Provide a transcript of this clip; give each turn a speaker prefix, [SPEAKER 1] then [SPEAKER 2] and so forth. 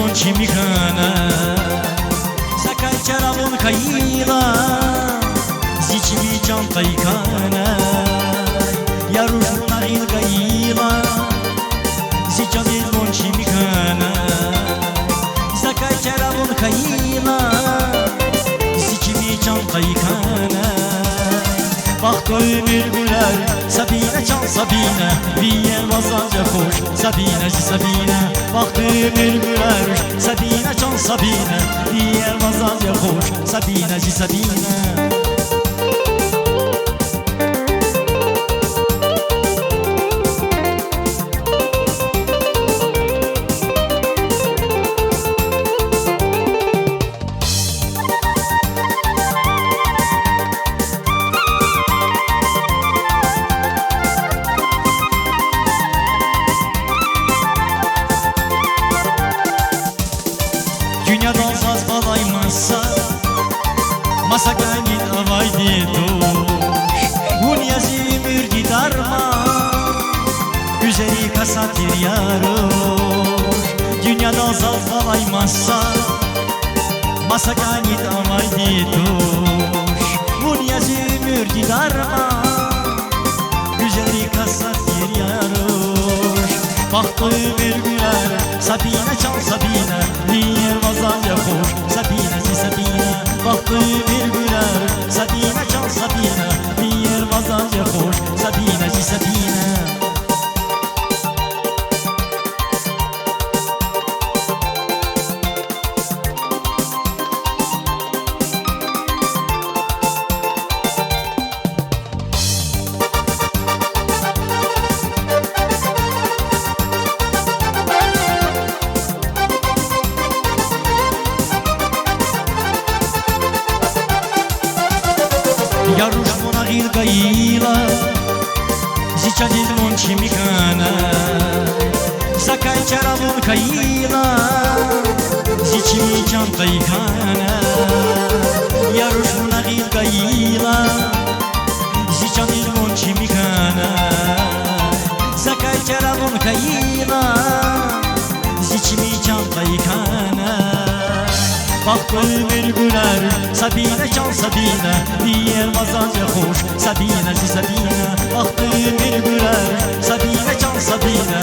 [SPEAKER 1] monci micana Sakaj čaravon kajila Zici mi čanta ikana Jarušuna ilgajila Zica mi monci micana Sakaj čaravon kajila Zici mi çanta ikana Baktı ömür güler Sabine çal Sabine Bir yer vazanca koş Sabineci Sabine Baktı ömür güler Sabine çal Sabine Bir yer vazanca koş Sabineci Sabine Dünyadan saz balaymazsa Masa gelgin avaydi duş Hunyazı mürdi darma Güzeli kasatir yaruş Dünyadan saz balaymazsa Masa gelgin avaydi duş Hunyazı mürdi darma Güzeli kasatir yaruş Baktı bir güler Sabine çal Sabine Bir vazalya koş Sabineci Sabine Baktı bir güler Sabine çal Sabine Bir vazalya koş Sabineci Sabine Jaruš mona ilgajila Zica din monci micana Sakaj čaravon kajila Zici mi čanta ikana Jaruš mona ilgajila Zica din monci micana Sakaj čaravon kajila Zici mi čanta ikana Baktı ömür güler Sabine çal Sabine Bir yer vazanca hoş Sabineci Sabine Baktı ömür güler Sabine çal Sabine